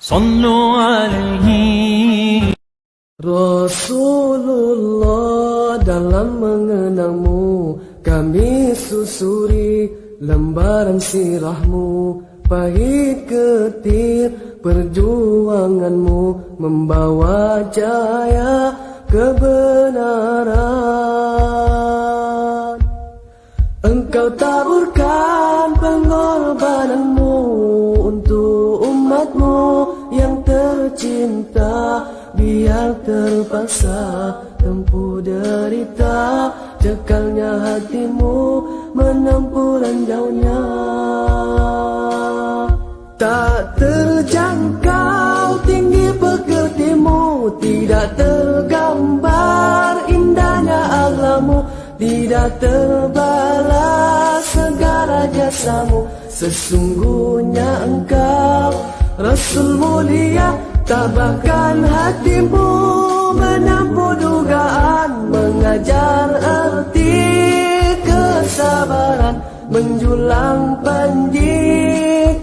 صلوا عليه. Rasulullah, dalam mengenangmu kami susuri lembaran sirahmu, pahit getir perjuanganmu membawa cahaya kebenaran. Engkau taburkan pengorbananmu untuk umatmu yang tercinta, biar terpaksa tempuh derita, cekalnya hatimu menempuh ranjaunya. Tak terjangkau tinggi pekertimu, tidak tergambar indahnya akhlakmu, tidak terbalas segala jasamu. Sesungguhnya engkau Rasul mulia, tabahkan hatimu menempuh dugaan, mengajar arti kesabaran, menjulang panji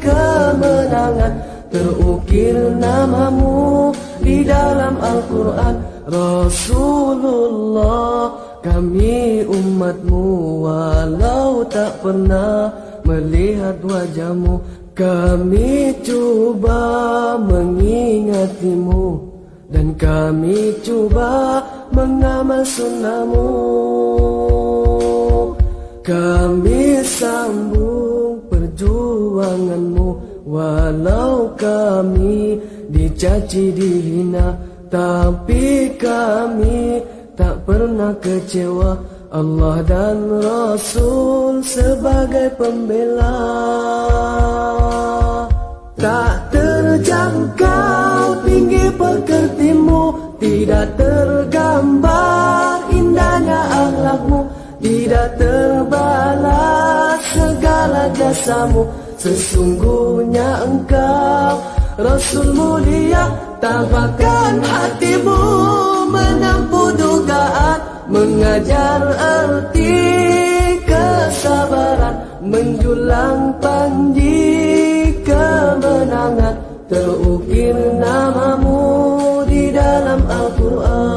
kemenangan. Terukir namamu di dalam Al-Quran. Rasulullah, kami umatmu, walau tak pernah melihat wajahmu, kami cuba mengingatimu, dan kami cuba mengamal sunnahmu. Kami sambung perjuanganmu, walau kami dicaci dihina, tapi kami tak pernah kecewa. Allah dan Rasul sebagai pembela. Tak terjangkau tinggi pekertimu, tidak tergambar indahnya akhlakmu, tidak terbalas segala jasamu. Sesungguhnya engkau Rasul mulia, tabahkan hatimu menempuh dugaan, mengajar arti kesabaran, menjulang panji kemenangan. Terukir namamu di dalam Al-Quran.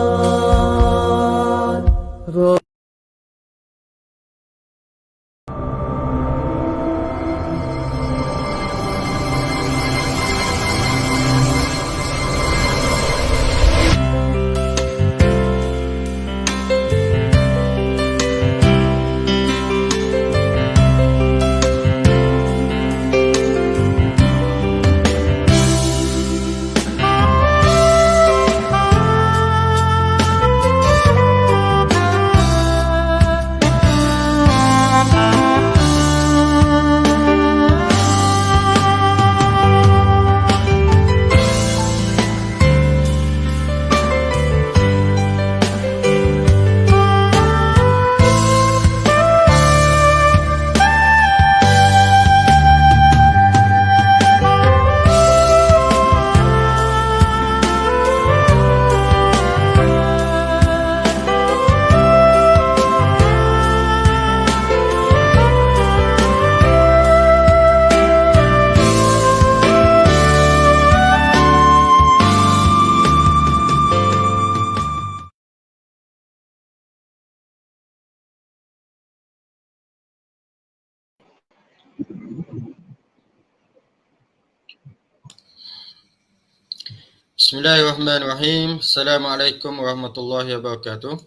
Bismillahirrahmanirrahim. Assalamualaikum warahmatullahi wabarakatuh.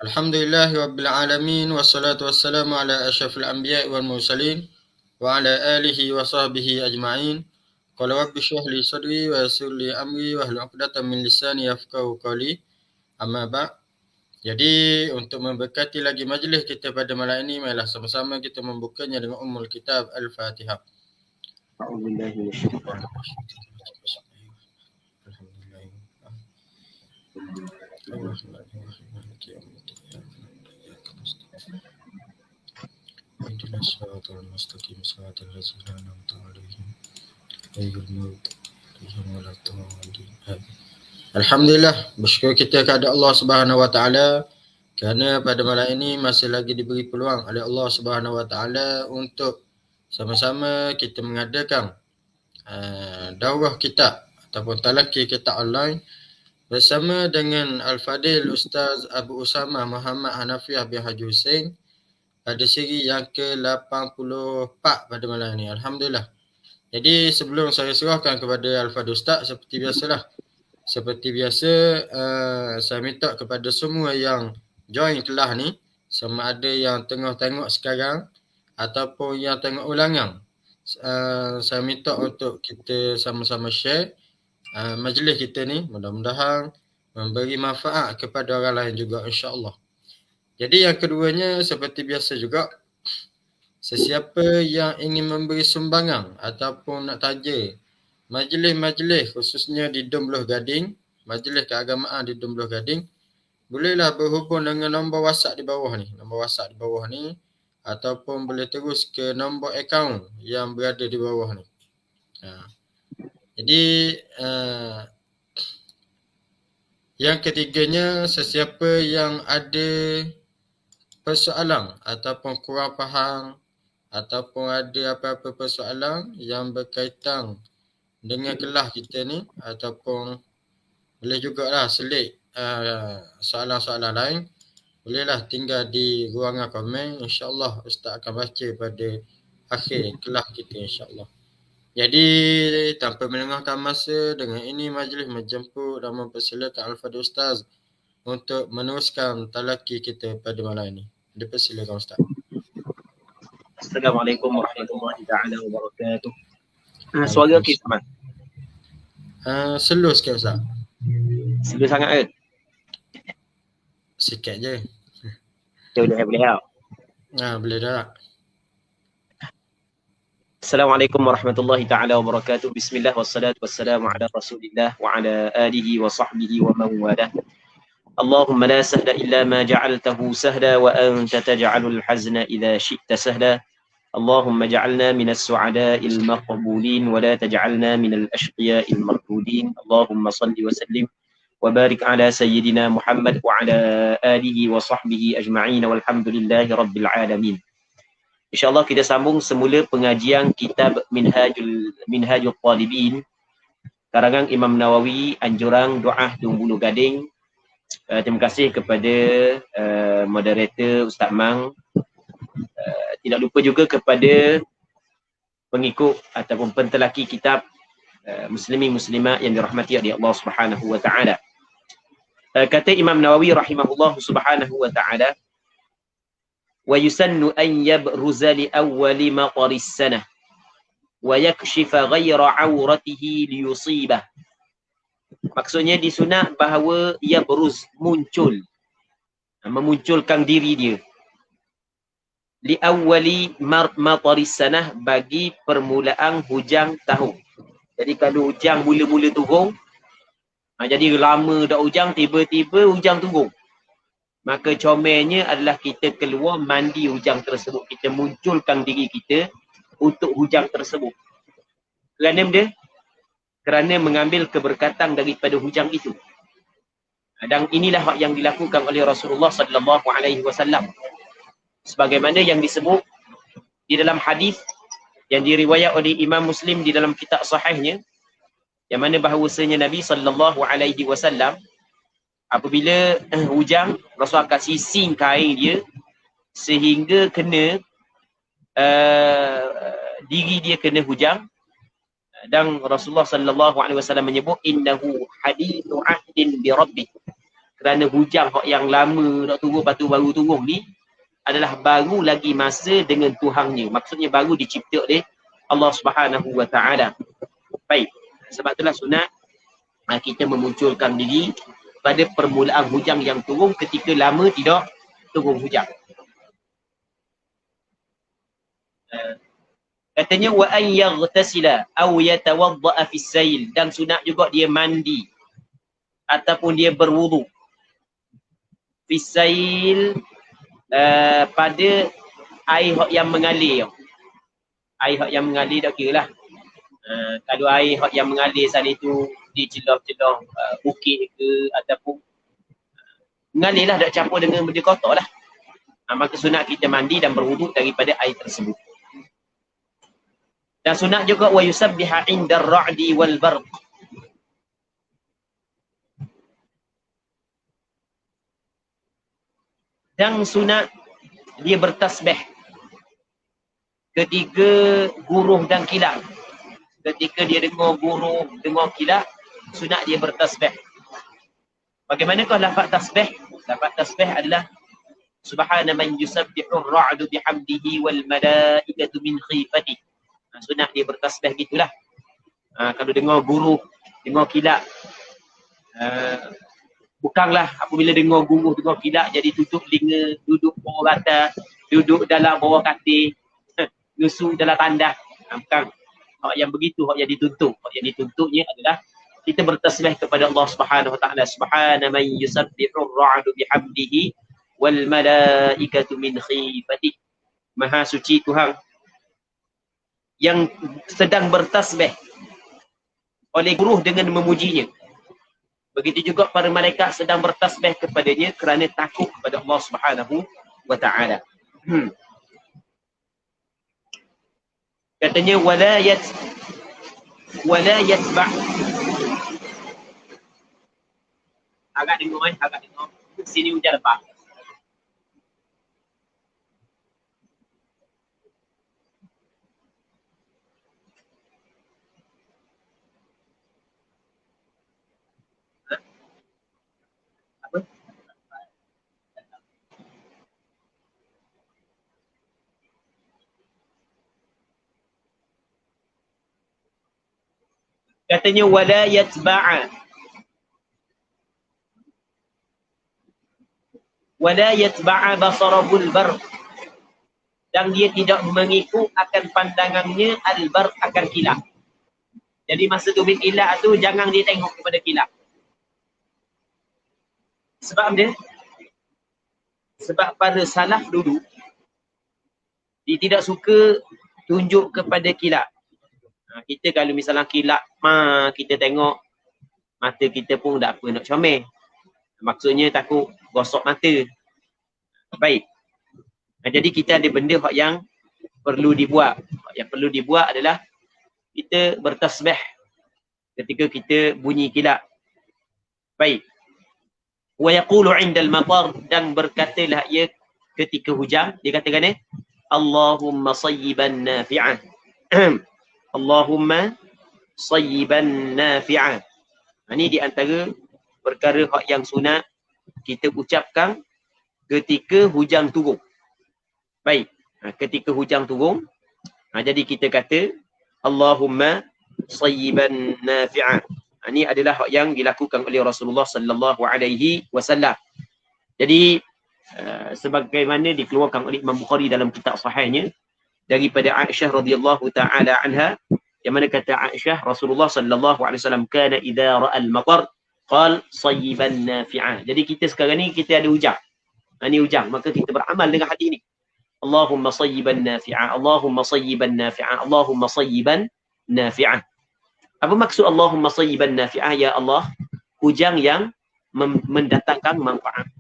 Alhamdulillahi rabbil alamin, wassalatu wassalamu ala asyrafil anbiya'i wal mursalin wa ala alihi wa sahbihi ajma'in. Qala rabbi shrah li sadri wa yassir li amri wahlul 'uqdatam min lisani yafqahu qawli. Amma ba'd. Jadi untuk memberkati lagi majlis kita pada malam ini, marilah sama-sama kita membukanya dengan Ummul Kitab Al-Fatihah. Alhamdulillah, bersyukur kita kepada Allah Subhanahu wa taala kerana pada malam ini masih lagi diberi peluang oleh Allah Subhanahu wa taala untuk sama-sama kita mengadakan daurah kitab ataupun talaqi kitab online bersama dengan Al-Fadil Ustaz Abu Usama Muhammad Hanafiah bin Haji Hussein pada siri yang ke-84 pada malam ini. Alhamdulillah. Jadi sebelum saya serahkan kepada Al-Fadil Ustaz, seperti biasalah. Seperti biasa, saya minta kepada semua yang join kelas ni, sama ada yang tengah tengok sekarang ataupun yang tengok ulangan, saya minta untuk kita sama-sama share majlis kita ni, mudah-mudahan memberi manfaat kepada orang lain juga, insya-Allah. Jadi yang keduanya, seperti biasa juga, sesiapa yang ingin memberi sumbangan ataupun nak taja majlis-majlis khususnya di Dom Belah Gading, majlis keagamaan di Dom Belah Gading, bolehlah berhubung dengan nombor WhatsApp di bawah ni, ataupun boleh terus ke nombor akaun yang berada di bawah ni. Jadi yang ketiganya, sesiapa yang ada persoalan ataupun kurang faham ataupun ada apa-apa persoalan yang berkaitan dengan kelas kita ni, ataupun boleh jugalah selit soalan-soalan lain, bolehlah tinggal di ruangan komen. InsyaAllah Ustaz akan baca pada akhir kelas kita, insyaAllah. Jadi tanpa melengahkan masa, dengan ini majlis menjemput dan mempersilakan Al-Fadil Ustaz untuk meneruskan talaqi kita pada malam ini. Dipersilakan Ustaz. Assalamualaikum warahmatullahi taala wabarakatuh. Suara kita man. Slow sikit Ustaz. Slow sangat ke? Sikit je. Boleh tak? Boleh dah. Assalamualaikum warahmatullahi taala wabarakatuh. Bismillah wassalatu wassalamu ala Rasulillah wa ala alihi wa sahbihi wa man walah. Allahumma la sahla illa ma ja'altahu sahla wa anta taj'alul hazna idza syi'ta sahla. Allahumma ja'alna minas su'ada'il maqbulin wa la taj'alna minal ashqiya'il mardudin. Allahumma salli wa sallim wa barik ala sayyidina Muhammad wa ala alihi wa sahbihi ajma'in walhamdulillahi rabbil alamin. InsyaAllah kita sambung semula pengajian kitab Minhajul Talibin karangan Imam Nawawi, anjurang Doa Dom Belah Gading. Terima kasih kepada moderator Ustaz Mang. Tidak lupa juga kepada pengikut ataupun pentelaki kitab muslimin muslimat yang dirahmati oleh Allah Subhanahu wa taala. Kata Imam Nawawi rahimahullah subhanahu wa taala, wa yusannu an yabruza li awwali maqaris sanah wa yakshifa ghaira awratihi liyusibah. Maksudnya disunat bahawa ia beruz, muncul, memunculkan diri dia li awwali mataris sanah, bagi permulaan hujang tahun. Jadi kalau hujang mula-mula turun, jadi lama dah hujang, tiba-tiba hujang turun, maka comelnya adalah kita keluar mandi hujang tersebut, kita munculkan diri kita untuk hujang tersebut. Kerana dia? Kerana mengambil keberkatan daripada hujang itu. Dan inilah yang dilakukan oleh Rasulullah sallallahu alaihi wasallam. Sebagaimana yang disebut di dalam hadis yang diriwayat oleh Imam Muslim di dalam kitab sahihnya, yang mana bahawasanya Nabi sallallahu alaihi wasallam apabila hujang, Rasul akan sising kain dia sehingga kena diri dia kena hujang. Dan Rasulullah sallallahu alaihi wasallam menyebut innahu hadithu ahdin bi rabbih, kerana hujang yang lama dak turun batu baru turun ni adalah baru lagi masa dengan Tuhannya. Maksudnya baru dicipta oleh Allah Subhanahu wa taala. Baik, sebab itulah sunat kita memunculkan diri pada permulaan hujang yang turun ketika lama tidak turun hujang. Katanya wa an yaghtasila aw yatawadda fi sayl, dan sunat juga dia mandi ataupun dia berwudu fi sayl, pada air yang mengalir. Air yang mengalir tak kira lah. Kalau air yang mengalir sana itu di celah-celah bukit ke ataupun mengalir lah, tak campur dengan benda kotor lah. Maka sunat kita mandi dan berwuduk daripada air tersebut. Dan sunat juga wa yusabbiha 'inda ar-ra'di wal barq. Dan sunat dia bertasbih ketika guruh dan kilat. Ketika dia dengar guruh, dengar kilat, sunat dia bertasbih. Bagaimanakah lafaz tasbih? Lafaz tasbih adalah subhana man yusabbihu ar-ra'du bihamdihi wal malaikatu min khifati. Sunat dia bertasbih gitulah. Kalau dengar guruh, dengar kilat, bukanlah apabila dengar guruh, dengar kilat jadi tutup telinga, duduk bawah rata, duduk dalam bawah katil, nusuk dalam tandas. Bukan. Hak yang begitu, hak yang dituntut. Hak yang dituntutnya adalah kita bertasbih kepada Allah Subhanahu wa taala. Subhana man yusabbihu ar-ra'du bihamdihi wal malaikatu min khifati. Maha suci Tuhan yang sedang bertasbih oleh guru dengan memujinya. Begitu juga para malaikat sedang bertasbih kepadanya kerana takut kepada Allah Subhanahu wa taala. Katanya wala yatba'. Agak dengar, agak dengar. Sini hujan lepas. Apa? Katanya wala yatba'a. Wala yatba'a basarabul barq. Dan dia tidak mengikut akan pandangannya al-barq akan kilat. Jadi masa tu bin kilat tu jangan dia tengok kepada kilat. Sebab dia? Sebab para salaf dulu dia tidak suka tunjuk kepada kilat. Kita kalau misalnya kilat, kita tengok mata kita pun tak apa nak comel. Maksudnya takut gosok mata. Baik. Jadi kita ada benda yang perlu dibuat. Yang perlu dibuat adalah kita bertasbih ketika kita bunyi kilat. Baik. Wa yaqulu 'inda al-matar, dan berkatalah ia ketika hujan, dia katakan Allahumma sayyiban nafi'an. Allahumma sayyiban nafi'an. Ini di antara perkara yang sunat kita ucapkan ketika hujan turun. Baik, ketika hujan turun, jadi kita kata Allahumma sayyiban nafi'an. Ini adalah hak yang dilakukan oleh Rasulullah sallallahu alaihi wasallam. Jadi sebagaimana dikeluarkan oleh Imam Bukhari dalam kitab sahihnya daripada Aisyah radhiyallahu taala anha, yang mana kata Aisyah, Rasulullah sallallahu alaihi wasallam kana idza ra'al matar qal sayyiban nafi'an. Jadi kita sekarang ni kita ada hujan. Ini hujan, maka kita beramal dengan hadis ni. Allahumma sayyiban nafi'an, Allahumma sayyiban nafi'an, Allahumma sayyiban nafi'an. Apa maksud Allahumma sayyiban nafi'an? Ya Allah, hujan yang mendatangkan manfaat.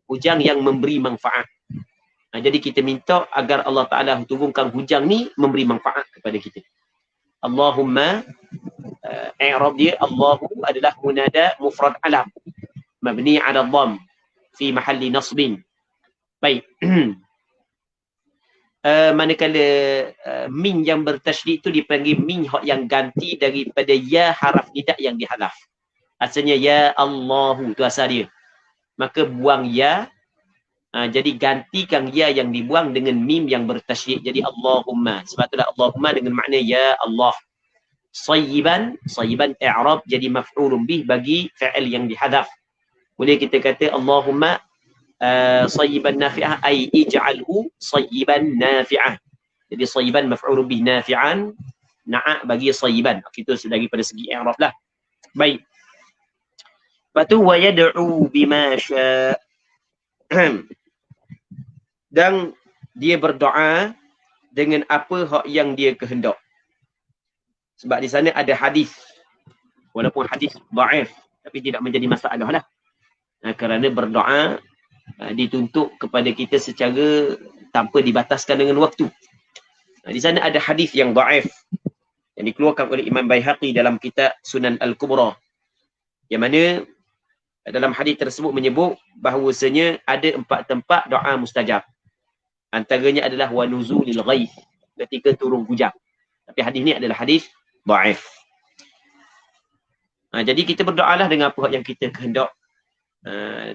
Hujan yang memberi manfaat. Jadi kita minta agar Allah Ta'ala turunkan hujan ni memberi manfaat kepada kita. Allahumma, i'rab dia, Allahu adalah munada mufrad alam. Mabni ala dham fi mahalli nasbin. Baik. Manakala min yang bertasydid itu dipanggil min yang ganti daripada ya haraf nida yang dihadaf. Asalnya ya Allahu tu asal dia. Maka buang ya, jadi gantikan ya yang dibuang dengan mim yang bertasydid. Jadi Allahumma. Sebab itulah Allahumma dengan makna ya Allah. Sayyiban, sayyiban i'rab jadi maf'ulun bih bagi fi'il yang dihadaf. Boleh kita kata Allahumma sayyiban nafi'ah ay ij'alhu sayyiban nafi'ah. Jadi sayyiban maf'ul bih nafi'an, na'a bagi sayyiban. Itu daripada segi i'rab lah. Baik. Lepas tu wa yad'u bima sya'. Dan dia berdoa dengan apa hak yang dia kehendak. Sebab di sana ada hadis. Walaupun hadis dhaif tapi tidak menjadi masalah lah. Kerana berdoa dituntut kepada kita secara tanpa dibataskan dengan waktu. Di sana ada hadis yang dhaif yang dikeluarkan oleh Imam Baihaqi dalam kitab Sunan Al-Kubra, yang mana dalam hadis tersebut menyebut bahawasanya ada 4 tempat doa mustajab. Antaranya adalah wa nuzulil ghaith, ketika turun hujan. Tapi hadis ni adalah hadis dhaif. Jadi kita berdoalah dengan apa yang kita kehendak.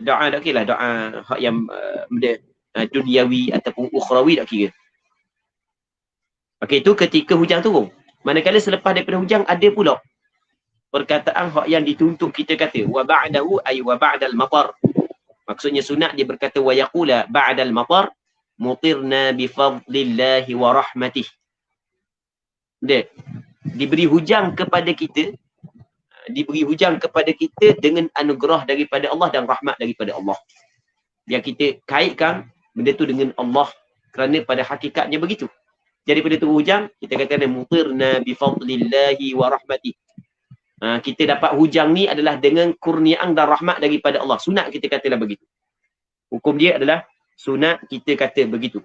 Doa tak kira doa hak yang duniawi ataupun ukhrawi tak kira. Okey, itu ketika hujan turun. Manakala selepas daripada hujan ada pula perkataan hak yang dituntut kita kata wa ba'dahu ay wa ba'dal matar. Maksudnya sunat dia berkata wa yaqula ba'dal matar mutirna bi fadlillahi wa rahmatih. Dia diberi hujan kepada kita, diberi hujan kepada kita dengan anugerah daripada Allah dan rahmat daripada Allah. Biar kita kaitkan benda tu dengan Allah, kerana pada hakikatnya begitu. Jadi pada turun hujan, kita katakan mutirna bi fadlillahi wa rahmatih. Kita dapat hujan ni adalah dengan kurniaan dan rahmat daripada Allah. Sunat kita katalah begitu. Hukum dia adalah sunat kita kata begitu.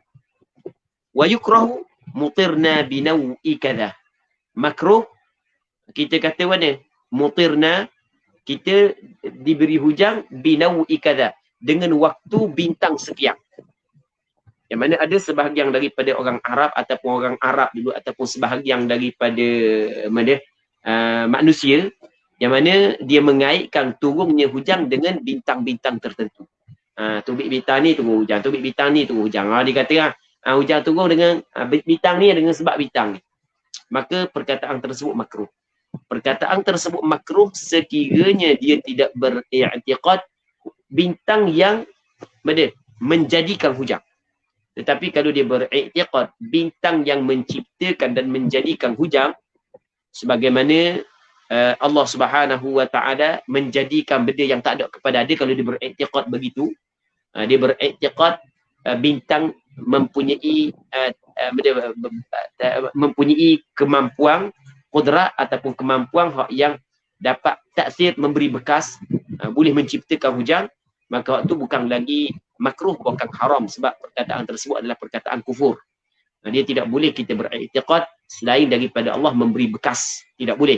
Wa yukrahu mutirna bi naw'i kadha. Makruh kita kata mana? Mutirna, kita diberi hujan bi naw'i kadha, dengan waktu bintang sekian. Yang mana ada sebahagian daripada orang Arab ataupun orang Arab dulu ataupun sebahagian daripada manusia yang mana dia mengaitkan turunnya hujan dengan bintang-bintang tertentu. Tubik bintang ni turun hujan, tubik bintang ni turun hujan. Dia kata hujan turun dengan bintang ni dengan sebab bintang ni. Maka perkataan tersebut makruh. Perkataan tersebut makruh sekiranya dia tidak beriktikad bintang yang menjadikan hujan. Tetapi kalau dia beriktikad bintang yang menciptakan dan menjadikan hujan, sebagaimana Allah Subhanahu wa taala menjadikan benda yang tak ada kepada ada, kalau dia beriktikad begitu, dia beriktikad bintang mempunyai kemampuan qudrat ataupun kemampuan yang dapat taksir, memberi bekas, boleh menciptakan hujan, maka waktu bukan lagi makruh, bukan haram, sebab perkataan tersebut adalah perkataan kufur. Dia tidak boleh kita beriktikad selain daripada Allah memberi bekas, tidak boleh.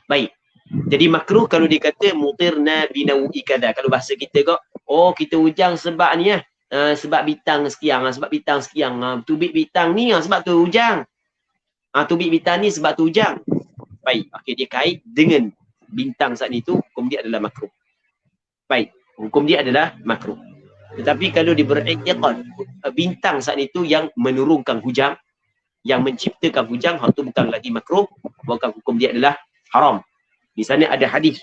Baik. Jadi makruh kalau dia kata mutirna binawi kadza. Kalau bahasa kita kok, kita hujan sebab ni sebab bintang sekian, sebab bintang sekian, tubik bintang ni sebab tu hujan. Tubik bintang ni sebab tu hujan. Baik, okey, dia kait dengan bintang saat itu, hukum dia adalah makruh. Baik, hukum dia adalah makruh. Tetapi kalau dia beriktikad bintang saat itu yang menurunkan hujan, yang menciptakan hujan, hal itu bukan lagi makruh, bukan, hukum dia adalah haram. Di sana ada hadis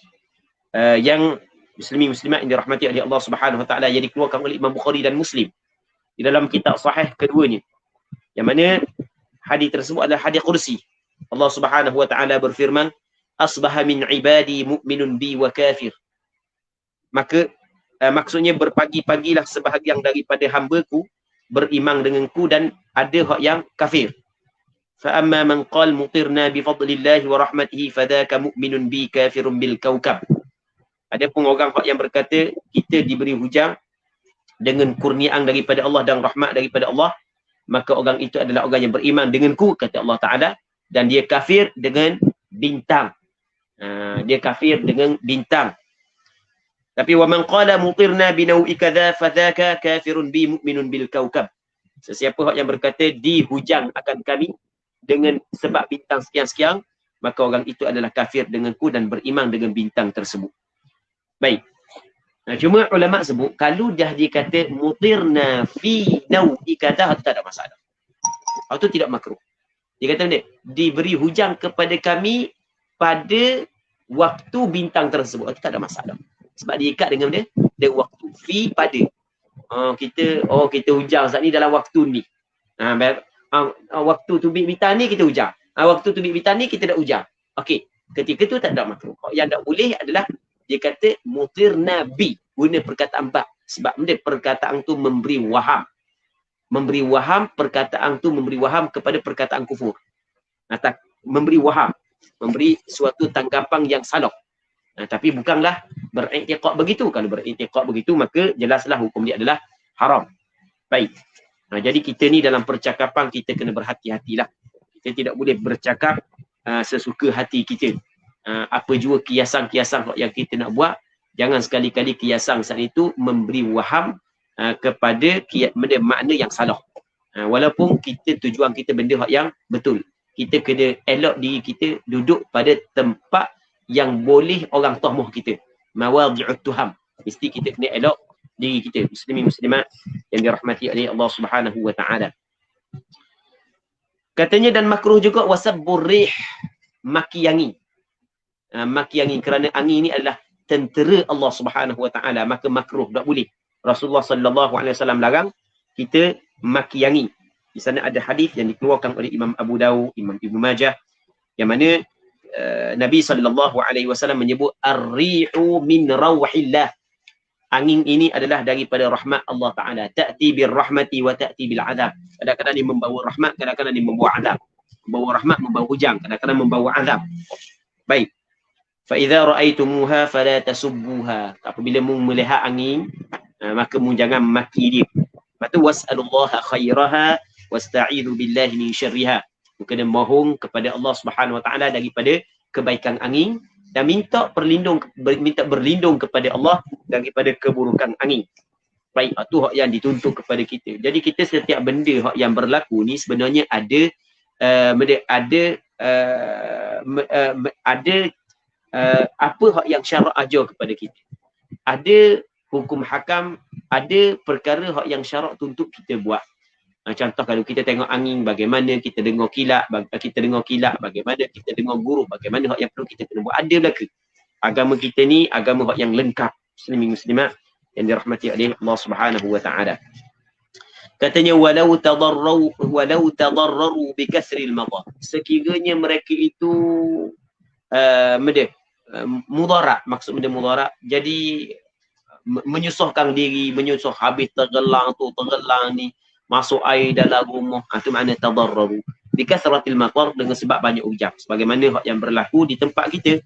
yang muslimin-muslimat yang dirahmati oleh Allah Subhanahu wa taala yang dikeluarkan oleh Imam Bukhari dan Muslim di dalam kitab sahih keduanya. Yang mana hadis tersebut adalah hadis kursi. Allah Subhanahu wa taala berfirman, asbaha min ibadi mu'minun bi wa kafir. Maka maksudnya berpagi-pagilah sebahagian daripada hamba-Ku beriman denganku dan ada hak yang kafir. Fa amma man qala mutirna bi fadlillahi wa rahmatihi fadhaka mu'minun bi kafirun bil kaukab. Adapun orang hak yang berkata kita diberi hujan dengan kurniaan daripada Allah dan rahmat daripada Allah, maka orang itu adalah orang yang beriman denganku, kata Allah Taala, dan dia kafir dengan bintang. Dia kafir dengan bintang. Tapi wa man qala mutirna bi naw'i kadza fadhaka kafirun bi mu'minun bil kaukab. Sesiapa hak yang berkata dihujan akan kami dengan sebab bintang sekian-sekian, maka orang itu adalah kafir denganku dan beriman dengan bintang tersebut. Baik. Cuma ulama sebut kalau dah dikata mutirna fi naw'i kadza, tak ada masalah. Itu tidak makruh. Dia kata benda, diberi hujan kepada kami pada waktu bintang tersebut, itu tak ada masalah. Sebab dia ikat dengan benda, dia waktu. Fi pada. Kita hujan saat ni dalam waktu ni. Waktu tubik bintang ni kita hujan. Waktu tubik bintang ni kita tak hujan. Okey, ketika tu tak ada makruh. Yang tak boleh adalah dia kata mutirna bi, guna perkataan ba. Sebab benda perkataan tu memberi waham. Memberi waham, perkataan tu memberi waham kepada perkataan kufur. Memberi waham. Memberi suatu tanggapan yang salah. Tapi bukanlah beriktikad begitu. Kalau beriktikad begitu, maka jelaslah hukum dia adalah haram. Baik. Jadi kita ni dalam percakapan kita kena berhati-hatilah. Kita tidak boleh bercakap sesuka hati kita. Apa jua kiasan-kiasan yang kita nak buat, jangan sekali-kali kiasan saat itu memberi waham kepada makna yang salah. Walaupun kita tujuan kita benda yang betul, kita kena elok diri kita duduk pada tempat yang boleh orang tohmoh kita. Mawadhi'ut tuham. Mesti kita kena elok diri kita. Muslimin muslimat yang dirahmati oleh Allah Subhanahu wa taala. Katanya dan makruh juga wasabbur rih, maki angin. Maki angin, kerana angin ini adalah tentera Allah Subhanahu wa taala, maka makruh, tak boleh. Rasulullah sallallahu alaihi wasallam larang kita maki angin. Di sana ada hadis yang dikeluarkan oleh Imam Abu Dawud, Imam Ibnu Majah, yang mana Nabi sallallahu alaihi wasallam menyebut ar-rihu min rawhillah. Angin ini adalah daripada rahmat Allah Taala. Ta'ti bir rahmati wa ta'ti bil azab. Kadang-kadang dia membawa rahmat, kadang-kadang dia membawa azab. Membawa rahmat, membawa hujan, kadang-kadang membawa azab. Baik. Fa idza ra'aitumuha fala tasubbuha. Apabila mu melihat angin, maka mu jangan maki dia. Lepas tu was'alullaha khairaha wasta'idhu billahi min syarriha. Mu kena mohon kepada Allah Subhanahu wa taala daripada kebaikan angin dan minta berlindung kepada Allah daripada keburukan angin. Baik, itu hak yang dituntut kepada kita. Jadi kita setiap benda hak yang berlaku ni sebenarnya ada apa hak yang syarak ajar kepada kita. Ada hukum hakam, ada perkara hak yang syarak tuntut kita buat. Contoh kalau kita tengok angin, bagaimana kita dengar kilat, bagaimana kita dengar guru, bagaimana hak yang perlu kita kena buat. Ada belaka. Agama kita ni agama hak yang lengkap. Muslimin muslimat yang dirahmati oleh Allah Subhanahu wa taala. Katanya walau tadarraru bi kasril madar. Sekiranya mereka itu mudarat, maksud benda mudarat, jadi menyusahkan diri, habis tergelang ni, masuk air dalam rumah, itu makna tadarraru bi kasratil matar, dengan sebab banyak hujan, sebagaimana hak yang berlaku di tempat kita.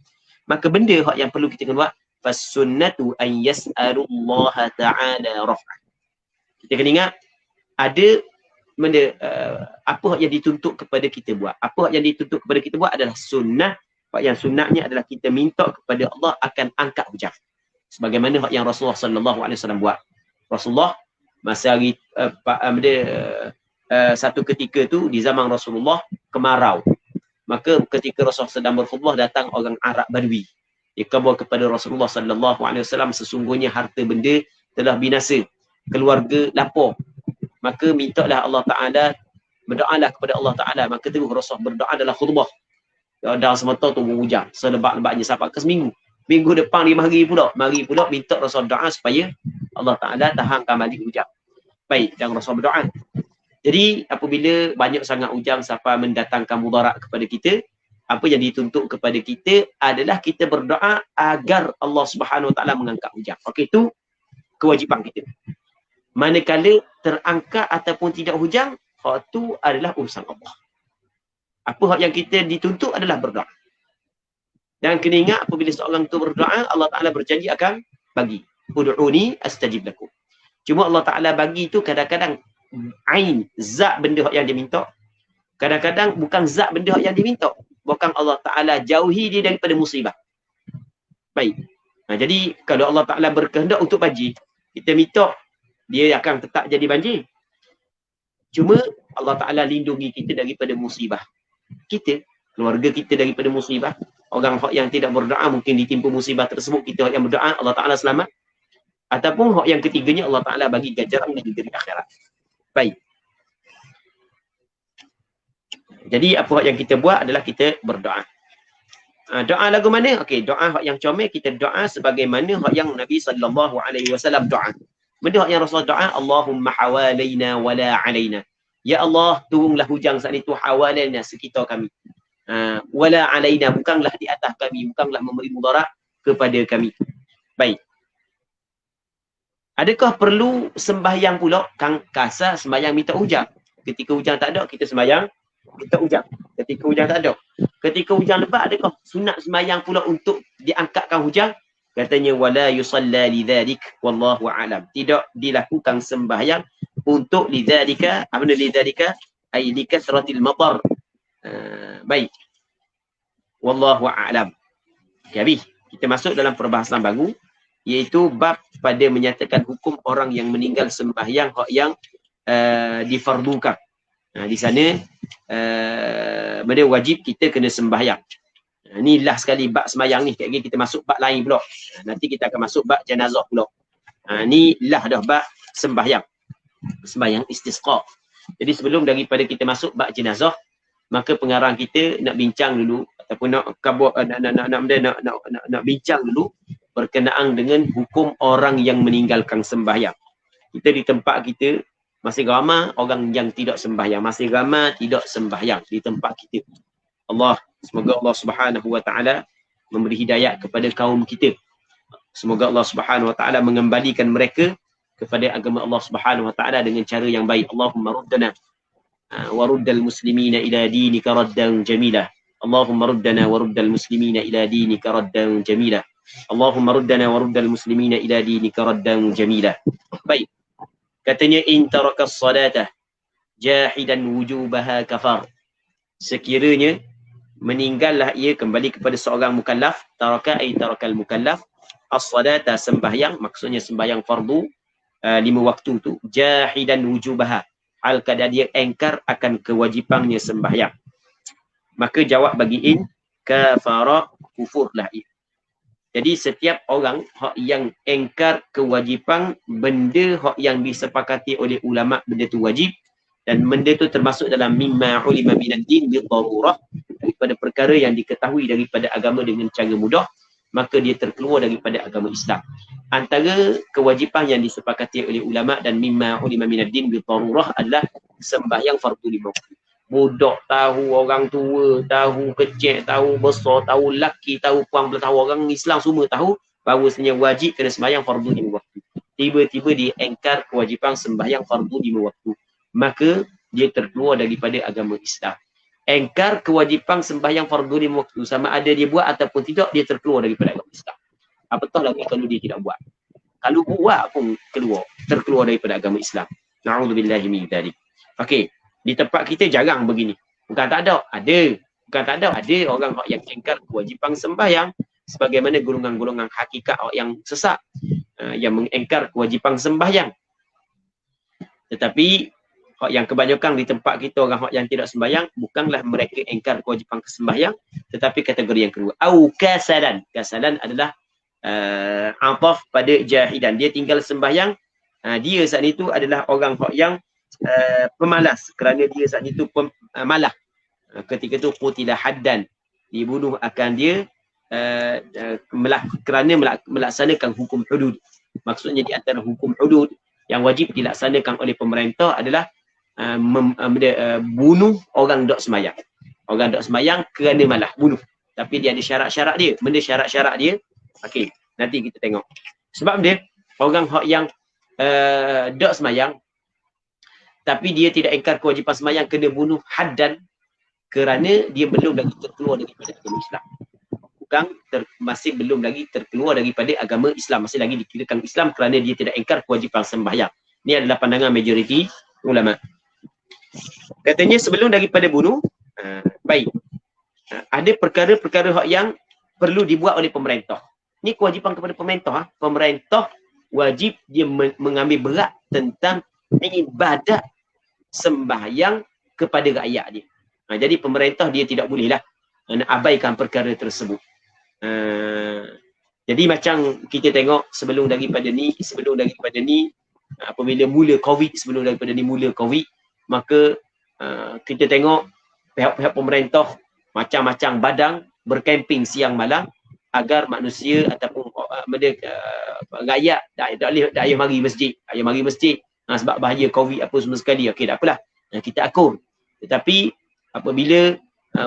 Maka benda hak yang perlu kita kena buat, fasunnatu an yas'alullaha ta'ala raf'ah. Kita kena ingat ada benda apa yang dituntut kepada kita buat. Apa yang dituntut kepada kita buat adalah sunnah. Yang sunnahnya adalah kita minta kepada Allah akan angkat hujan. Sebagaimana yang Rasulullah sallallahu alaihi wasallam buat. Rasulullah masa hari satu ketika tu di zaman Rasulullah kemarau. Maka ketika Rasulullah sedang berkhutbah, datang orang Arab Badui. Dia khabar kepada Rasulullah sallallahu alaihi wasallam, sesungguhnya harta benda telah binasa, keluarga lapar. Maka mintalah Allah Taala, berdoalah kepada Allah Taala. Maka terus Rasulullah berdoa dalam khutbah. Dalam semata tu hujan, selebat-lebatnya sampai ke seminggu. Minggu depan 5 hari pula, minta Rasul doa supaya Allah Taala tahankan balik hujan. Baik, dan Rasul berdoa. Jadi apabila banyak sangat hujan sampai mendatangkan mudarat kepada kita, apa yang dituntut kepada kita adalah kita berdoa agar Allah Subhanahu Wa Taala mengangkat hujan. Okey, itu kewajipan kita. Manakala terangkat ataupun tidak hujan, hak itu adalah urusan Allah. Apa hak yang kita dituntut adalah berdoa. Dan kena ingat apabila seorang itu berdoa, Allah Ta'ala berjanji akan bagi. Ud'uni astajib lakum. Cuma Allah Ta'ala bagi itu kadang-kadang ain, zat benda hak yang dia minta. Kadang-kadang bukan zat benda hak yang dia minta. Bukan Allah Ta'ala jauhi dia daripada musibah. Baik. Jadi kalau Allah Ta'ala berkehendak untuk banjir, kita minta, dia akan tetap jadi banjir. Cuma Allah Ta'ala lindungi kita daripada musibah. Kita, keluarga kita daripada musibah. Orang yang tidak berdoa mungkin ditimpa musibah tersebut, kita yang berdoa Allah Ta'ala selamat. Ataupun hak yang ketiganya Allah Ta'ala bagi ganjaran di negeri akhirat. Baik. Jadi apa yang kita buat adalah kita berdoa. Doa lagu mana? Okey, doa hak yang comel kita doa sebagaimana hak yang Nabi sallallahu alaihi wasallam doa. Benda hak yang Rasulullah doa, Allahumma hawalaina wala alaina. Ya Allah, turunlah hujan saat itu hawalaina, sekitar kami. Wala alaina, bukanlah di atas kami, bukanlah memberi mudarat kepada kami. Baik. Adakah perlu sembahyang pula? Kang kasar sembahyang minta hujan. Ketika hujan tak ada, kita sembahyang minta hujan. Ketika hujan tak ada. Ketika hujan lebat, adakah sunat sembahyang pula untuk diangkatkan hujan? Katanya wala yusalla lidzalik wallahu a'lam. Tidak dilakukan sembahyang untuk lidzalika. Apa benda lidzalika? Ai likasratil matar. Baik. Wallahu a'lam. Okay, habis. Kita masuk dalam perbahasan baru, iaitu bab pada menyatakan hukum orang yang meninggal sembahyang hak yang difardukan. Di sana benda wajib kita kena sembahyang. Ni last sekali bab sembahyang ni. Sekejap kita masuk bab lain pula. Nanti kita akan masuk bab jenazah pula. Ni lah dah bab sembahyang. Sembahyang istisqa. Jadi sebelum daripada kita masuk bab jenazah, maka pengarang kita nak bincang dulu ataupun nak bincang dulu berkenaan dengan hukum orang yang meninggalkan sembahyang. Kita di tempat kita masih ramai orang yang tidak sembahyang, masih ramai tidak sembahyang di tempat kita. Semoga Allah Subhanahu wa taala memberi hidayah kepada kaum kita. Semoga Allah Subhanahu wa taala mengembalikan mereka kepada agama Allah Subhanahu wa taala dengan cara yang baik. Allahumma ruddana wa ruddal muslimina ila dinika raddan jamila. Allahumma ruddana wa ruddal muslimina ila dinika raddan jamila. Allahumma ruddana wa ruddal muslimina ila dinika raddan jamila. Baik. Katanya in tarakas salata jahidan wujubaha kafar. Sekiranya meninggallah ia kembali kepada seorang mukallaf, taraka ay tarakal mukallaf as-salata, sembahyang, maksudnya sembahyang fardu 5 waktu tu, jahidan wujubaha, hal kadang dia engkar akan kewajipannya sembahyang, maka jawab bagi in kafara, kufurlah ia. Jadi setiap orang hak yang engkar kewajipan benda hak yang disepakati oleh ulama benda tu wajib, dan benda tu termasuk dalam mimma ulima minad din bi darurah, daripada perkara yang diketahui daripada agama dengan cara mudah, maka dia terkeluar daripada agama Islam. Antara kewajipan yang disepakati oleh ulama dan mimma ulima minad din bi darurah adalah sembahyang fardu 5 waktu. Budak tahu, orang tua tahu, kecil tahu, besar tahu, lelaki tahu, puan tahu, orang Islam semua tahu bahawasanya wajib kena sembahyang fardu 5 waktu. Tiba-tiba diengkar kewajipan sembahyang fardu 5 waktu, maka dia terkeluar daripada agama Islam. Engkar kewajipan sembahyang fardu 5 waktu, sama ada dia buat ataupun tidak, dia terkeluar daripada agama Islam. Apatah lagi kalau dia tidak buat. Kalau buat pun terkeluar daripada agama Islam. Na'udzubillahi min dzalik. Okey. Di tempat kita jarang begini. Bukan tak ada, ada. Bukan tak ada, ada orang yang engkar kewajipan sembahyang sebagaimana golongan-golongan hakikat yang sesat yang mengengkar kewajipan sembahyang. Tetapi yang kebanyakan di tempat kita orang yang tidak sembahyang, bukanlah mereka engkar kewajipan sembahyang, tetapi kategori yang kedua, au kasalan. Kasalan adalah ataf pada jahidan. Dia tinggal sembahyang, dia saat itu adalah orang yang pemalas, kerana dia saat itu malah. Ketika itu qutila haddan, dibunuh akan dia kerana melaksanakan hukum hudud. Maksudnya di antara hukum hudud yang wajib dilaksanakan oleh pemerintah adalah bunuh orang dok semayang. Orang dok semayang kerana malah bunuh. Tapi dia ada syarat-syarat dia. Benda syarat-syarat dia, okey, nanti kita tengok. Sebab dia orang yang dok semayang tapi dia tidak ingkar kewajipan semayang kena bunuh haddan kerana dia belum lagi terkeluar daripada agama Islam. Masih belum lagi terkeluar daripada agama Islam, masih lagi dikirakan Islam kerana dia tidak ingkar kewajipan sembahyang. Ini adalah pandangan majoriti ulama. Katanya sebelum daripada bunuh, baik, ada perkara-perkara yang perlu dibuat oleh pemerintah. Ini kewajipan kepada pemerintah. Pemerintah wajib dia mengambil berat tentang ibadat sembahyang kepada rakyat dia. Jadi pemerintah dia tidak bolehlah nak abaikan perkara tersebut. Jadi macam kita tengok sebelum daripada ni, apabila mula COVID, maka kita tengok pihak-pihak pemerintah macam-macam badang berkemping siang malam agar manusia ataupun rakyat tak payah mari masjid. Sebab bahaya COVID apa semua sekali. Okey, tak apalah. Kita akur. Tetapi apabila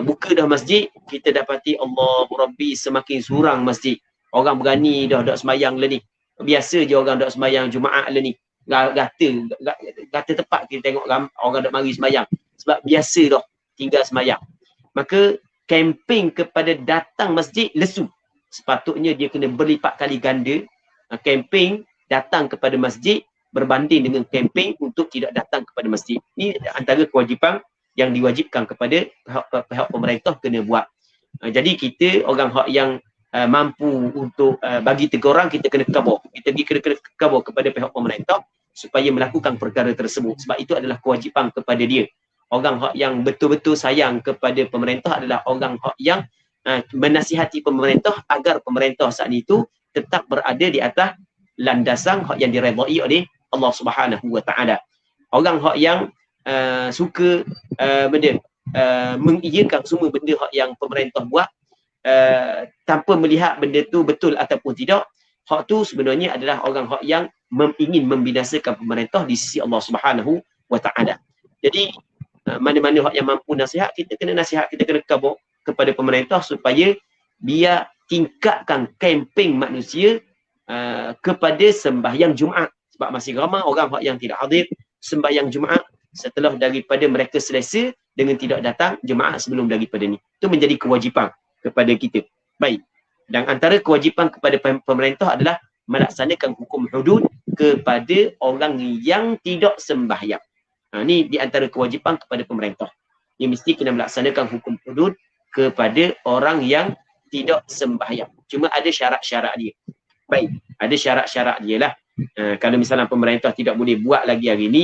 buka dah masjid, kita dapati Allahu Rabbi semakin surang masjid. Orang berani dah semayang lah ni. Biasa je orang dak semayang Jumaat lah ni. Gata tepat kita tengok orang dak mari semayang. Sebab biasa dah tinggal semayang. Maka kempen kepada datang masjid lesu. Sepatutnya dia kena berlipat kali ganda. Kempen datang kepada masjid berbanding dengan kempen untuk tidak datang kepada masjid. Ini antara kewajipan yang diwajibkan kepada pihak pemerintah kena buat. Jadi kita orang hak yang mampu untuk bagi teguran, kita kena khabar. Kita kena khabar kepada pihak pemerintah supaya melakukan perkara tersebut. Sebab itu adalah kewajipan kepada dia. Orang hak yang betul-betul sayang kepada pemerintah adalah orang hak yang menasihati pemerintah agar pemerintah saat itu tetap berada di atas landasan hak yang diredai oleh Allah Subhanahu Wa Taala. Orang hak yang suka mengiyakan semua benda hak yang pemerintah buat tanpa melihat benda tu betul ataupun tidak, hak tu sebenarnya adalah orang hak yang ingin membinasakan pemerintah di sisi Allah Subhanahu Wa Taala. Jadi mana-mana hak yang mampu nasihat, kita kena nasihat, kita kena khabar kepada pemerintah supaya biar tingkatkan kempen manusia kepada sembahyang Jumaat. Sebab masih ramai orang hak yang tidak hadir sembahyang Jumaat setelah daripada mereka selesa dengan tidak datang jemaah sebelum daripada ni. Itu menjadi kewajipan kepada kita. Baik. Dan antara kewajipan kepada pemerintah adalah melaksanakan hukum hudud kepada orang yang tidak sembahyang. Ni di antara kewajipan kepada pemerintah. Dia mesti kena melaksanakan hukum hudud kepada orang yang tidak sembahyang. Cuma ada syarat-syarat dia. Baik, ada syarat-syarat dia lah. Kalau misalnya pemerintah tidak boleh buat lagi hari ni,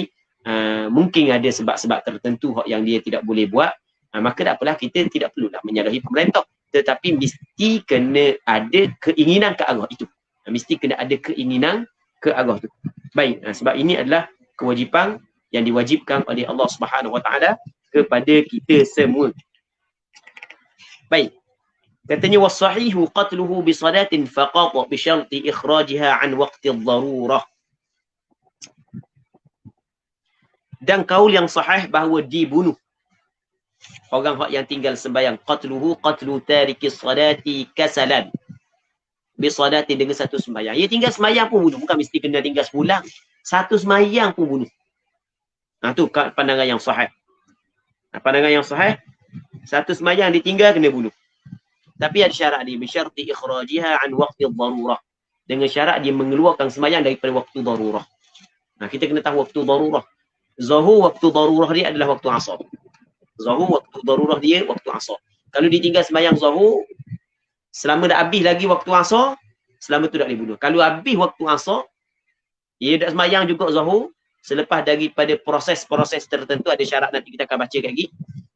mungkin ada sebab-sebab tertentu yang dia tidak boleh buat, maka tak apalah, kita tidak perlulah menyalahi pemerintah. Tetapi mesti kena ada keinginan ke arah itu. Mesti kena ada keinginan ke arah itu. Baik, sebab ini adalah kewajipan yang diwajibkan oleh Allah Subhanahu Wa Taala kepada kita semua. Baik. Katanya wasahihu qatluhu bi salatin faqat bi syarti ikhrajiha an waqti ad-darurah. Dan kaul yang sahih bahawa dibunuh orang hak yang tinggal sembahyang, qatluhu qatlu tariki salati kasalan, bi salati, dengan satu sembahyang. Dia tinggal sembahyang pun bunuh, bukan mesti kena tinggal sebulan. Satu sembahyang pun bunuh. Tu pandangan yang sahih. Pandangan yang sahih, satu sembahyang ditinggal kena bunuh. Tapi ada syarat dia, bi syarti ikhrajiha an waqti ad-darurah. Dengan syarat dia mengeluarkan sembahyang daripada waktu darurah. Kita kena tahu waktu darurah. Zuhur waktu darurah dia adalah waktu asar. Zuhur waktu darurah dia waktu asar. Kalau ditinggal sembahyang zuhur, selama dah habis lagi waktu asar, selama tu tak boleh bunuh. Kalau habis waktu asar, dia dah sembahyang juga zuhur, selepas daripada proses-proses tertentu, ada syarat nanti kita akan baca lagi,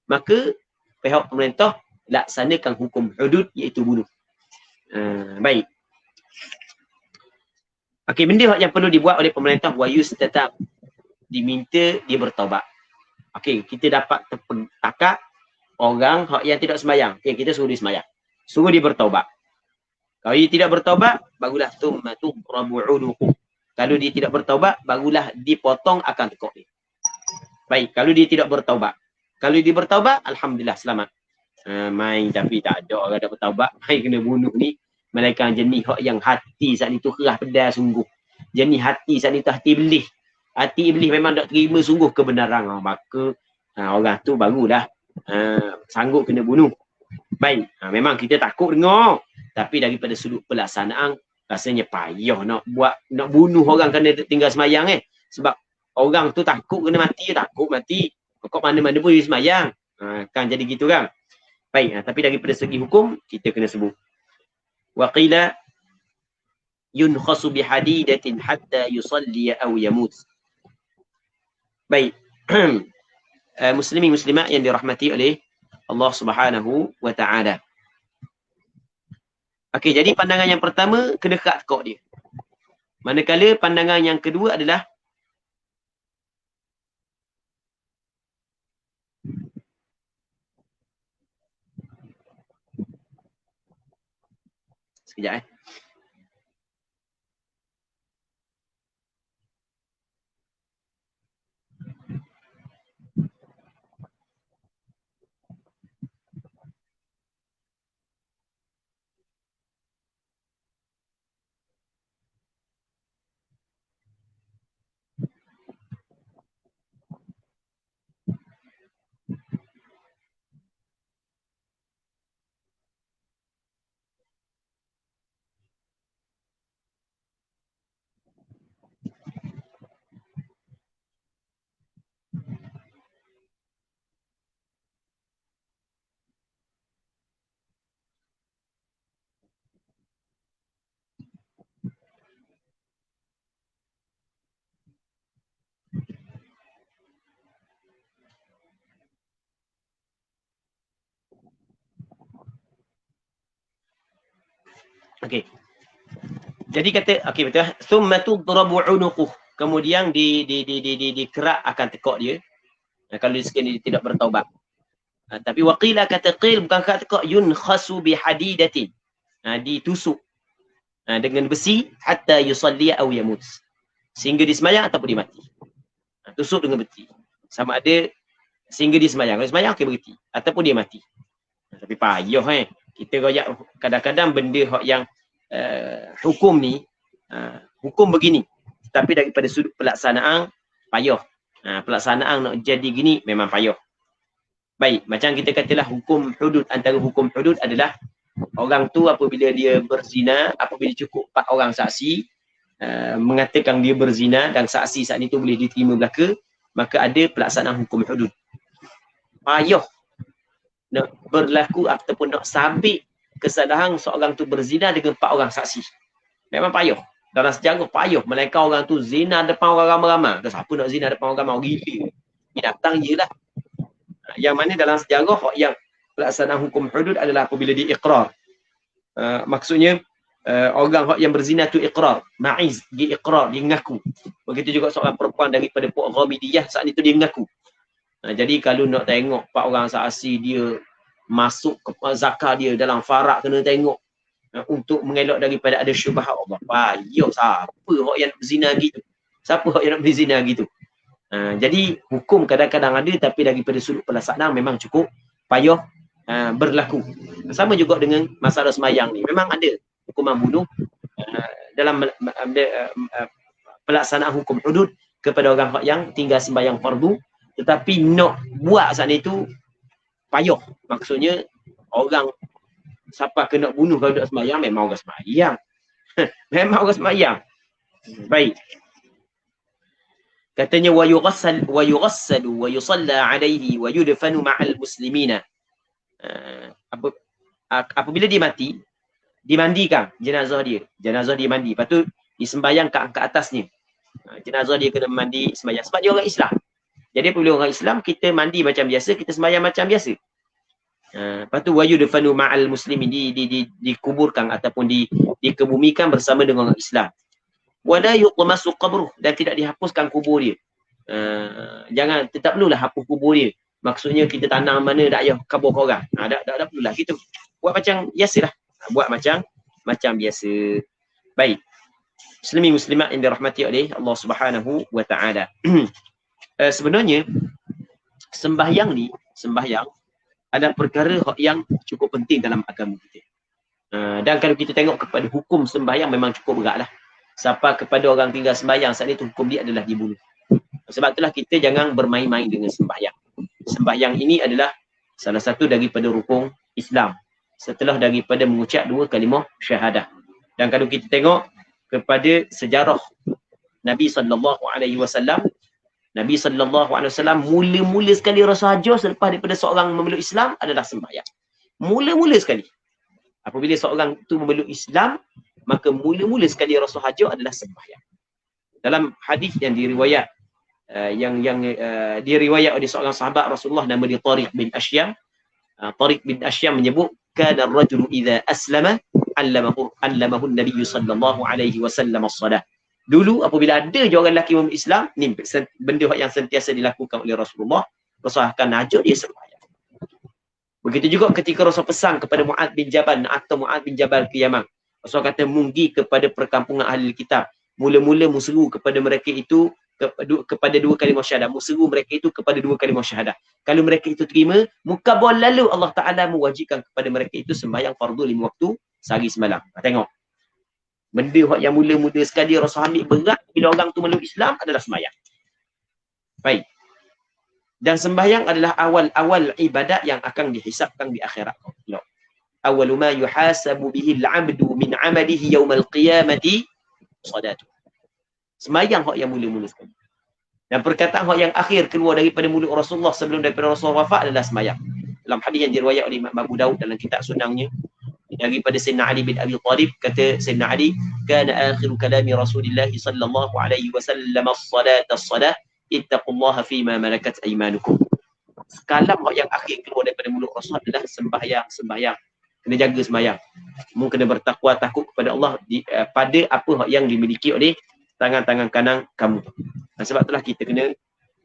maka pihak pemerintah laksanakan hukum hudud, iaitu bunuh. Baik. Okey, benda yang perlu dibuat oleh pemerintah, wayus tetap diminta dia bertaubat. Okey, kita dapat takat orang yang tidak sembahyang. Okey, kita suruh dia sembahyang. Suruh dia bertaubat. Kalau dia tidak bertaubat, barulah tummatu rabu'udukum. Kalau dia tidak bertaubat, barulah dipotong akan tekuk dia. Baik, kalau dia tidak bertaubat. Kalau dia bertaubat, alhamdulillah selamat. Main tapi tak ada orang dah bertaubat, main kena bunuh ni. Malaikat jenis yang hati saat itu kerah pedas sungguh. Jenis hati saat itu hati iblis. Hati iblis memang tak terima sungguh kebenaran. Maka orang tu barulah sanggup kena bunuh. Baik, memang kita takut dengar. Tapi daripada sudut pelaksanaan, rasanya payah nak bunuh orang kerana tinggal semayang Sebab orang tu takut kena mati, takut mati. Kok mana-mana pun dia semayang. Kan jadi gitu kan. Baik, tapi daripada segi hukum, kita kena sebut. Wa qila yunqasu bihadidatin hatta yusalli aw yamut. Baik. Muslimin muslimat yang dirahmati oleh Allah Subhanahu wa taala. Okey, jadi pandangan yang pertama kena kat tekuk dia. Manakala pandangan yang kedua adalah sekejap Okey. Jadi kata okey betul. Thumma tudrabu unuquh. Kemudian dikerak akan tekak dia. Kalau sekali dia tidak bertaubat. Tapi waqila kata qil bukan kata tekak yunkhasu bihadidatin. Ditusuk dengan besi hatta yusalli aw yamut. Sehingga dia sembahyang ataupun dia mati. Tusuk dengan besi. Sama ada sehingga dia sembahyang. Kalau sembahyang okey berhenti ataupun dia mati. Tapi payah kita royak kadang-kadang benda yang hukum ni hukum begini, tapi daripada sudut pelaksanaan payah. Pelaksanaan nak jadi gini memang payah. Baik, macam kita katalah hukum hudud, antara hukum hudud adalah orang tu apabila dia berzina, apabila cukup 4 orang saksi mengatakan dia berzina dan saksi saat itu boleh diterima belaka, maka ada pelaksanaan hukum hudud. Payah nak berlaku ataupun nak sabit kesalahan seorang tu berzina dengan 4 orang saksi. Memang payah. Dalam sejarah payah. Melainkan orang tu zina depan orang ramai-ramai. Siapa nak zina depan orang ramai? Orang gila. Binatang je lah. Yang mana dalam sejarah yang pelaksanaan hukum hudud adalah apabila dia iqrar. Maksudnya orang yang berzina tu iqrar. Ma'iz. Dia iqrar. Dia mengaku. Begitu juga seorang perempuan daripada Puak Ghamidiyah saat itu dia mengaku. Jadi kalau nak tengok 4 orang saksi dia masuk ke zakar dia dalam farak, kena tengok untuk mengelak daripada ada syubhat Allah. Payah siapa yang nak berzina gitu? Siapa yang nak berzina gitu? Jadi hukum kadang-kadang ada, tapi daripada sudut pelaksanaan memang cukup payah berlaku. Sama juga dengan masalah sembahyang ni. Memang ada hukuman bunuh dalam pelaksanaan hukum hudud kepada orang yang tinggal sembahyang fardu, tetapi nak buat saat itu payah. Maksudnya orang siapa kena bunuh kalau tak sembahyang, memang orang sembahyang. Memang orang sembahyang. Baik. Katanya wa yughassalu wa yusalla alaihi wa yudfanu ma'al muslimina. Apabila dia mati, dimandikan jenazah dia. Jenazah dia mandi. Lepas tu disembahyang ke atasnya. Jenazah dia kena mandi sembahyang sebab dia orang Islam. Jadi apabila orang Islam, kita mandi macam biasa, kita sembahyang macam biasa. Lepas tu wayu defanu ma'al muslimin, dikuburkan ataupun dikebumikan bersama dengan orang Islam. Wala yuqmasu qabruh, dan tidak dihapuskan kubur dia. Jangan, tak perlulah hapus kubur dia. Maksudnya kita tanam mana tak payah kabur orang. Tak perlulah gitu. Buat macam biasalah. Buat macam biasa. Baik. Muslimin muslimat yang dirahmati oleh Allah Subhanahu wa taala. Sebenarnya sembahyang ada perkara yang cukup penting dalam agama kita. Dan kalau kita tengok kepada hukum sembahyang memang cukup beratlah. Siapa kepada orang tinggal sembahyang saat itu hukum dia adalah dibunuh. Sebab itulah kita jangan bermain-main dengan sembahyang. Sembahyang ini adalah salah satu daripada rukun Islam setelah daripada mengucap 2 kalimah syahadah. Dan kalau kita tengok kepada sejarah Nabi SAW, mula-mula sekali rasa hajah selepas daripada seorang memeluk Islam adalah sembahyang. Mula-mula sekali. Apabila seorang itu memeluk Islam, maka mula-mula sekali rasa hajah adalah sembahyang. Dalam hadis yang diriwayat diriwayat oleh seorang sahabat Rasulullah nama dia Tariq bin Ashyam. Tariq bin Ashyam menyebut kana ar-rajulu idza aslama allamahu an-nabiy sallallahu alaihi wasallam as-salah. Dulu apabila ada orang lelaki memeluk Islam, ni benda yang sentiasa dilakukan oleh Rasulullah, Rasul akan ajak dia sembahyang. Begitu juga ketika Rasul pesan kepada Mu'adz bin Jabal atau Mu'adz bin Jabal ke Yaman. Rasul kata munggi kepada perkampungan ahli kitab. Mula-mula museru kepada mereka itu kepada 2 kalimah syahadah. Museru mereka itu kepada 2 kalimah syahadah. Kalau mereka itu terima, mukabal lalu Allah Ta'ala mewajibkan kepada mereka itu sembahyang fardu 5 waktu sehari semalam. Tengok. Benda yang mula-mula sekali Rasul ambil berat bila orang tu meluk Islam adalah sembahyang. Baik. Dan sembahyang adalah awal-awal ibadat yang akan dihisapkan di akhirat. Awwalu ma yuhasabu bihi al-'abdu min 'amalihi yawmal qiyamati salatu. Sembahyang yang mula-mula sekali. Dan perkataan yang akhir keluar daripada mulut Rasulullah sebelum daripada Rasulullah wafat adalah sembahyang. Dalam hadis yang diriwayat oleh Imam Abu Daud dalam kitab sunangnya daripada Sayyidina Ali bin Abi Thalib, kata Sayyidina Ali, kana akhiru kalami Rasulillah sallallahu alaihi wasallam as-salah ittaqullaha fima malakat aymanukum. Kalam yang akhir keluar daripada mulut Rasul adalah sembahyang. Kena jaga sembahyang. Mu kena bertakwa takut kepada Allah pada apa yang dimiliki oleh tangan-tangan kanan kamu. Sebab itulah kita kena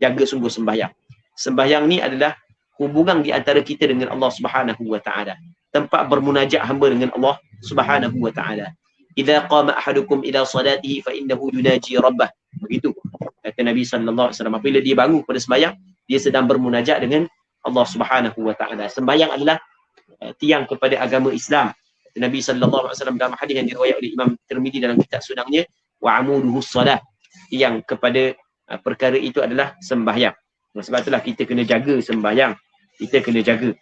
jaga sungguh sembahyang. Sembahyang ni adalah hubungan di antara kita dengan Allah Subhanahu wa taala. Tempat bermunajat hamba dengan Allah Subhanahu wa taala. Idza qama ahadukum ila salatihi fa innahu yunaji rabbah. Begitu kata Nabi sallallahu alaihi wasallam. Apabila dia bangun pada sembahyang, dia sedang bermunajat dengan Allah Subhanahu wa taala. Sembahyang adalah tiang kepada agama Islam. Nabi sallallahu alaihi wasallam dalam hadis yang diriwayatkan oleh Imam Tirmizi dalam kitab sunangnya, wa amuduhu salat. Tiang kepada perkara itu adalah sembahyang. Sebab itulah kita kena jaga sembahyang. Kita kena jaga.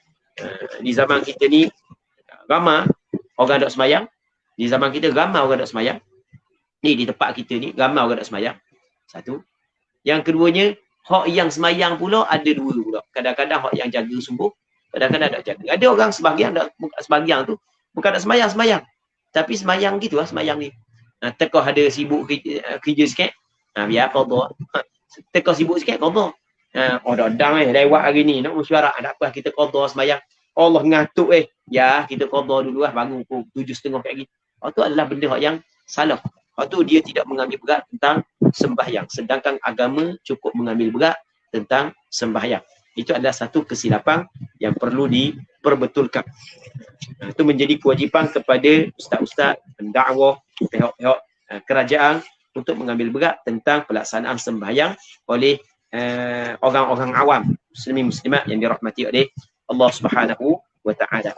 Di zaman kita ni ramai orang dok sembahyang. Di zaman kita ramai orang dok sembahyang. Ni di tempat kita ni ramai orang dok sembahyang. Satu. Yang keduanya, hak yang sembahyang pula ada dua pula. Kadang-kadang hak yang jaga sungguh, kadang-kadang tak jaga. Ada orang sebahagian tu bukan nak sembahyang. Tapi sembahyang gitu lah sembahyang ni. Tekah ada sibuk kerja sikit, biar qada. Tekah sibuk sikit qada. Dah lewat hari ni nak mesyuarat, tak apa kita qada sembahyang. Allah ngatuk ya kita qada dulu lah, bangun pukul 7.30 pagi. Itu adalah benda yang salah. Itu dia tidak mengambil berat tentang sembahyang. Sedangkan agama cukup mengambil berat tentang sembahyang. Itu adalah satu kesilapan yang perlu diperbetulkan. Itu menjadi kewajipan kepada ustaz-ustaz, pendakwah, pihak-pihak kerajaan untuk mengambil berat tentang pelaksanaan sembahyang oleh orang-orang awam, muslimin muslimat yang dirahmati oleh Allah Subhanahu wa taala.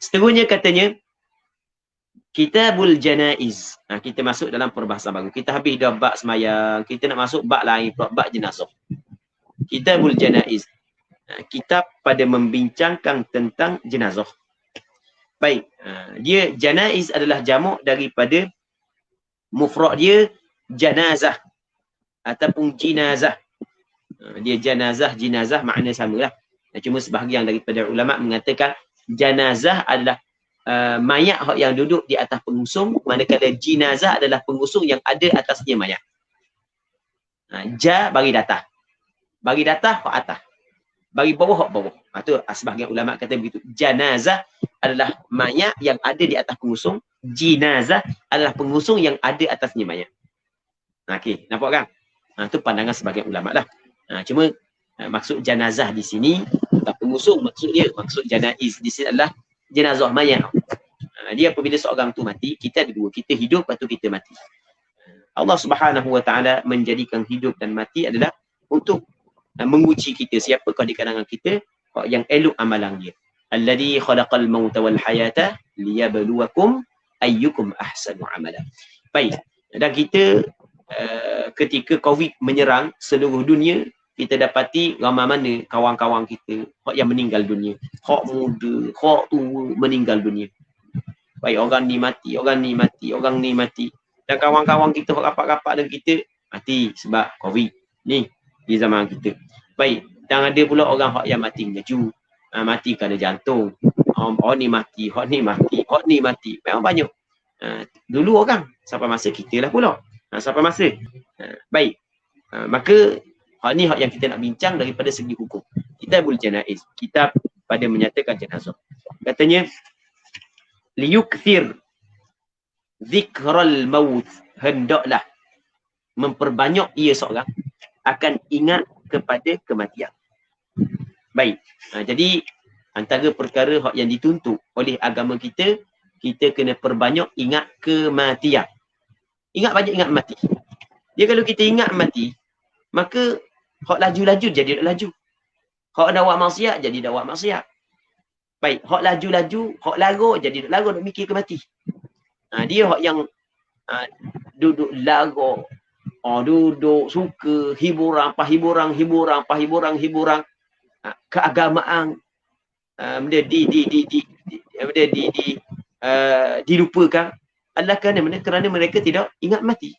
Seterusnya katanya Kitabul Janaiz. Kita masuk dalam perbahasan baru. Kita habis dah bab sembahyang, kita nak masuk bab lain, bab jenazah. Kitabul Janaiz. Kitab pada membincangkan tentang jenazah. Baik, dia janaiz adalah jamak daripada mufrad dia janazah ataupun jinazah. Dia jinazah makna samalah. Cuma sebahagian daripada ulama mengatakan janazah adalah mayat yang duduk di atas pengusung, manakala jinazah adalah pengusung yang ada atasnya mayat. Bagi datah hak atas, bagi bawah hak bawah. Itu sebahagian ulama kata begitu. Janazah adalah mayat yang ada di atas pengusung, jinazah adalah pengusung yang ada atasnya mayat. Okey, nampak kan? Itu pandangan sebahagian ulama lah. Cuma maksud janazah di sini bukan pengusung, maksud janaiz di sini adalah jenazah mayat. Dia apabila seorang tu mati, kita ada dua, kita hidup lepas tu kita mati. Allah Subhanahu wa taala menjadikan hidup dan mati adalah untuk menguji kita, siapakah di kalangan kita yang elok amalan dia. Alladzi khalaqal mauta wal hayata liyabluwakum ayyukum ahsanu amala. Baik, dan kita ketika Covid menyerang seluruh dunia, kita dapati ramai mana kawan-kawan kita yang meninggal dunia. Hak muda, hak tua meninggal dunia. Baik, orang ni mati. Dan kawan-kawan kita, hak rapat-rapat dengan kita, mati sebab Covid ni di zaman kita. Baik, dan ada pula orang hak yang mati melaju. Mati kerana jantung. Hak ni mati. Memang banyak. Dulu orang, sampai masa kita lah pula. Sampai masa. Baik, maka hak ni hak yang kita nak bincang daripada segi hukum. Kitabul Janaiz, kitab pada menyatakan jenazah. Katanya liyukthir zikral maut, hendaklah memperbanyak ia seorang akan ingat kepada kematian. Baik, jadi antara perkara hak yang dituntut oleh agama kita, kita kena perbanyak ingat kematian. Ingat mati. Dia kalau kita ingat mati, maka hak laju-laju jadi laju. Hak dah buat maksiat jadi dah buat maksiat. Baik, hak laju-laju, hak larut jadi larut nak mikir ke mati. Dia hak yang duduk larut, duduk suka hiburan, keagamaan dilupakan adalah kerana mereka tidak ingat mati.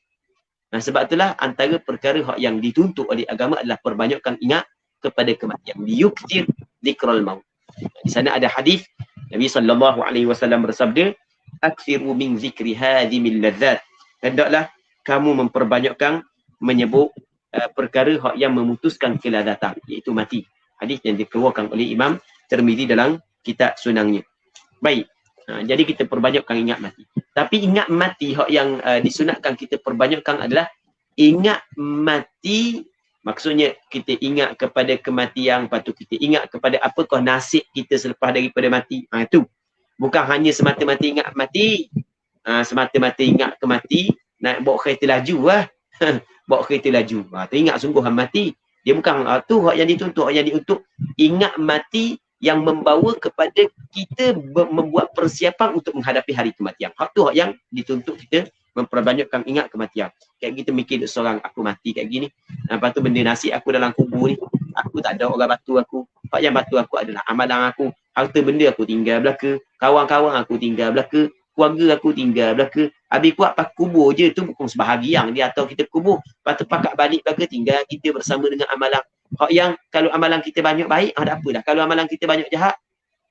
Sebab itulah antara perkara hak yang dituntut oleh agama adalah perbanyakkan ingat kepada kematian. Liyukthir dzikral maut. Di sana ada hadis Nabi sallallahu alaihi wasallam bersabda, "Aktsiru min zikri hadhimil ladzat." Hendaklah kamu memperbanyakkan menyebut perkara hak yang memutuskan kelazatan, iaitu mati. Hadis yang dikeluarkan oleh Imam Tirmizi dalam kitab sunangnya. Baik, Jadi kita perbanyakkan ingat mati. Tapi ingat mati yang disunatkan kita perbanyakkan adalah ingat mati, maksudnya kita ingat kepada kematian, lepas tu kita ingat kepada apakah nasib kita selepas daripada mati. Itu bukan hanya semata-mata ingat mati, semata-mata ingat ke mati, nak bawa kereta laju lah. Bawa kereta laju, tu ingat sungguh mati. Dia bukan tu hak yang dituntut. Hak yang diutuk ingat mati yang membawa kepada kita membuat persiapan untuk menghadapi hari kematian. Hak tu hak yang dituntut kita memperbanyakkan ingat kematian. Kayak kita mikir seorang aku mati kayak gini. Lepas tu benda nasib aku dalam kubur ni. Aku tak ada orang bantu aku. Hak yang bantu aku adalah amalan aku. Harta benda aku tinggal belaka. Kawan-kawan aku tinggal belaka. Keluarga aku tinggal belaka. Habis kuat pak kubur je tu bukan sebahagian dia atau kita kubur. Lepas tu pakat balik belaka tinggal kita bersama dengan amalan. Hak yang kalau amalan kita banyak baik, ada apa dah. Kalau amalan kita banyak jahat,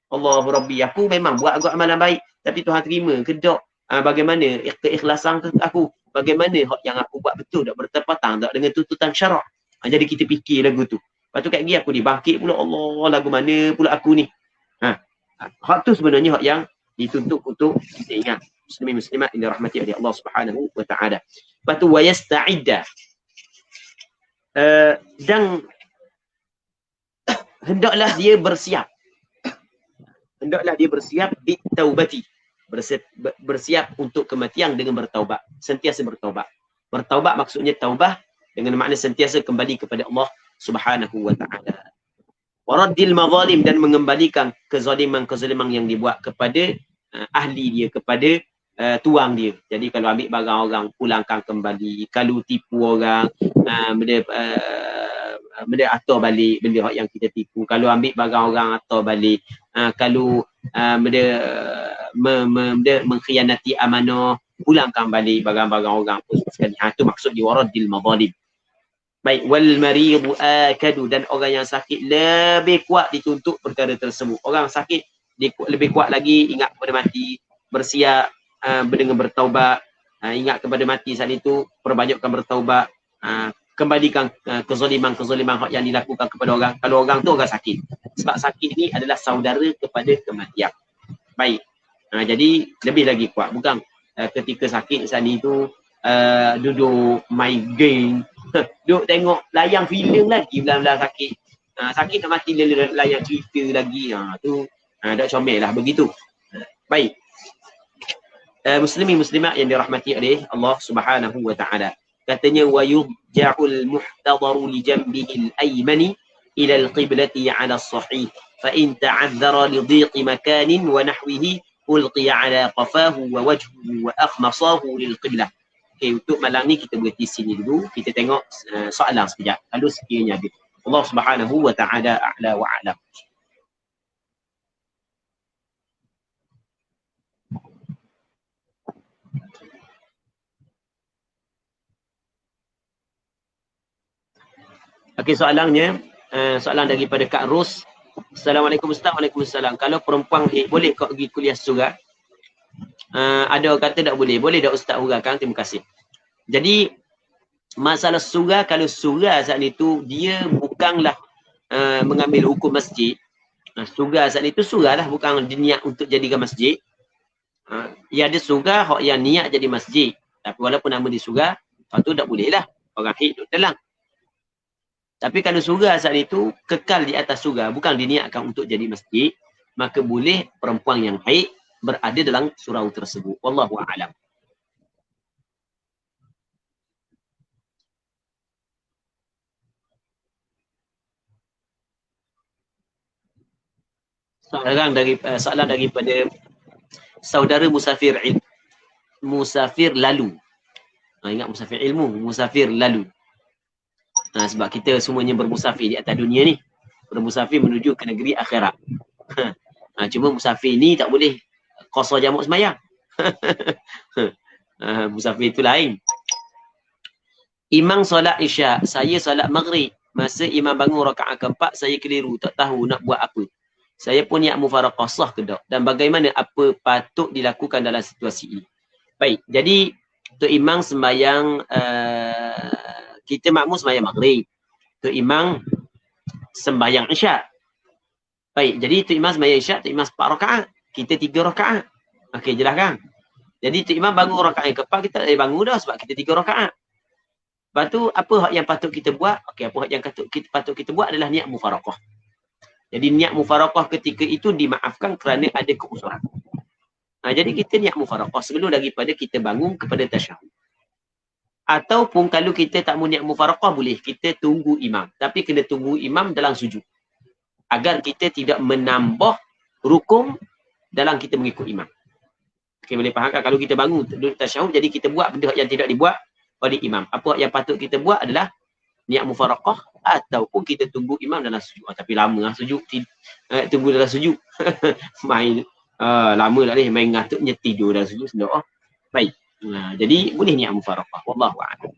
Allahu Rabbi, aku memang buat agak amalan baik, tapi Tuhan terima ke tak? Bagaimana keikhlasan aku? Bagaimana hak yang aku buat betul tak bertepatan tak dengan tuntutan syarak? Jadi kita fikir lagu tu. Lepas tu kat gini aku dibangkit pula, Allah, lagu mana pula aku ni? Hak tu sebenarnya hak yang dituntut untuk kita ingat. Muslimin muslimat yang dirahmati oleh Allah Subhanahu wa taala. Lepas tu wa yasta'idda. Dan hendaklah dia bersiap. Hendaklah dia bersiap bitaubati. Bersiap untuk kematian dengan bertaubat. Sentiasa bertaubat. Bertaubat maksudnya taubah dengan makna sentiasa kembali kepada Allah Subhanahu wa taala. Waraddil mazalim, dan mengembalikan kezaliman yang dibuat kepada ahli dia, kepada tuang dia. Jadi kalau ambil barang orang, pulangkan kembali. Kalau tipu orang, benda atur balik benda yang kita tipu. Kalau ambil barang orang atur balik. Kalau benda mengkhianati amanah, pulangkan balik barang-barang orang pun sekali. Itu maksud di waraddil mazalim. Baik, wal maridu akadu, dan orang yang sakit lebih kuat dituntut perkara tersebut. Orang sakit dia lebih kuat lagi ingat kepada mati, bersiap dengan bertaubat, ingat kepada mati saat itu, perbanyakkan bertaubat, kembalikan kezaliman yang dilakukan kepada orang. Kalau orang tu orang sakit, sebab sakit ni adalah saudara kepada kematian. Baik, jadi lebih lagi kuat. Bukan ketika sakit saat itu duduk main game, duduk tengok layang filem lagi belah-belah sakit. Sakit nak mati layang cerita lagi. Tu dah comel lah begitu. Baik. Muslimin muslimat yang dirahmati oleh Allah Subhanahu wa taala. Katanya wa yurja'ul muhtadaru li janbihi al-aymani ila al-qiblati 'ala as-sahih fa in ta'azzara li dhiqi makanin wa nahwihi ulqiya 'ala qafahu wa wajhuhu wa akhmasahu lil qiblah. Okey, untuk malam ni kita berhenti sini dulu. Kita tengok soalan sekejap. Kalau sekiranya ada. Allah Subhanahu wa taala a'la wa a'lam. Okey, soalannya, soalan daripada Kak Ros. Assalamualaikum Ustaz. Waalaikumsalam. Kalau perempuan boleh kau pergi kuliah surga? Ada orang kata tak boleh. Boleh tak Ustaz huraikan? Terima kasih. Jadi masalah surga, kalau surga saat itu dia bukanlah mengambil hukum masjid. Surga saat itu surga lah, bukan niat untuk jadikan masjid. Ya ada surga hak yang niat jadi masjid. Tapi walaupun nama di surga, tu tak boleh lah. Orang hidup telang. Tapi kalau surga saat itu kekal di atas surga, bukan diniatkan untuk jadi masjid, maka boleh perempuan yang haid berada dalam surau tersebut. Wallahu a'lam. Soalan daripada saudara musafir lalu. Ingat musafir ilmu, musafir lalu. Sebab kita semuanya bermusafir di atas dunia ni. Bermusafir menuju ke negeri akhirat. Cuma musafir ni tak boleh qasar jamak sembahyang. Musafir itu lain. Imam solat isyak, saya solat maghrib. Masa imam bangun rakaat keempat, saya keliru, tak tahu nak buat apa. Saya pun niat mufaraqah, sah ke tak? Dan bagaimana apa patut dilakukan dalam situasi ini? Baik, jadi untuk imam sembahyang kita makmum sembahyang maghrib. Tok imam sembahyang isyak. Baik, jadi tok imam sembahyang isyak, tok imam 4 rakaat. Kita 3 rakaat. Okey, jelas kan? Jadi tu imam bangun rakaat yang keempat, kita tak bangun dah sebab kita 3 rakaat. Lepas tu apa hak yang patut kita buat? Okey, apa hak yang patut kita buat adalah niat mufaraqah. Jadi niat mufaraqah ketika itu dimaafkan kerana ada keuzuran. Jadi kita niat mufaraqah sebelum daripada kita bangun kepada tasyahud. Ataupun kalau kita tak mau niat mufaraqah boleh, kita tunggu imam. Tapi kena tunggu imam dalam sujud. Agar kita tidak menambah rukun dalam kita mengikut imam. Okey, boleh faham kan? Kalau kita bangun duduk tasyahud, jadi kita buat benda yang tidak dibuat oleh imam. Apa yang patut kita buat adalah niat mufaraqah ataupun kita tunggu imam dalam sujud. Tapi lama lah sujud. Tunggu dalam sujud. Main lama lah ni. Main ngantuknya tidur dalam sujud. Baik. Jadi boleh niat mufaraqah. Wallahu a'lam.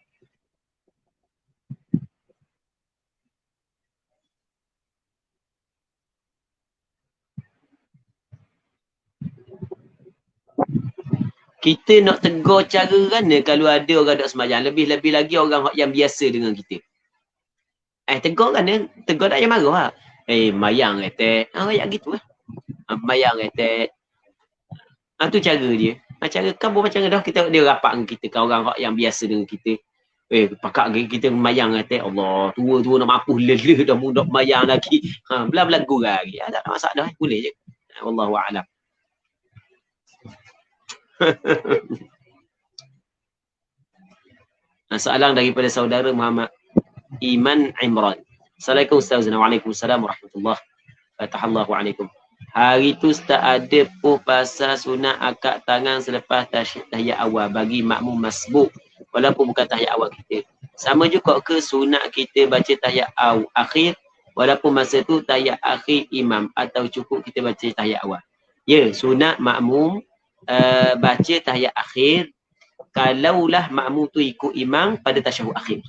Kita nak tegur cara mana kalau ada orang tak sembahyang. Lebih-lebih lagi orang yang biasa dengan kita. Tegur kan dia? Tegur tak payah marah lah. Mayang etek. Kayak gitu lah. Mayang etek. Tu cara dia. Cara kamu macam dah kita dia rapat dengan kita. Kan orang yang biasa dengan kita. Pakak kita mayang etek. Allah, tua-tua nak mapuh lele dah mudah mayang lagi. Belah-belah gurau lagi. Tak ada masalah. Boleh je. Wallahu'alam. Soalan daripada saudara Muhammad Iman Imran. Assalamualaikum Ustaz. Waalaikumsalam warahmatullahi wabarakatuh. Hari tu Ustaz ada pun pasal sunat akad tangan selepas tahiyat awal bagi makmum masbuk walaupun bukan tahiyat awal kita. Sama juga ke sunat kita baca tahiyat akhir walaupun masa tu tahiyat akhir imam atau cukup kita baca tahiyat awal? Ya, sunat makmum baca tahiyat akhir kalaulah makmum tu ikut imam pada tasyahud akhir.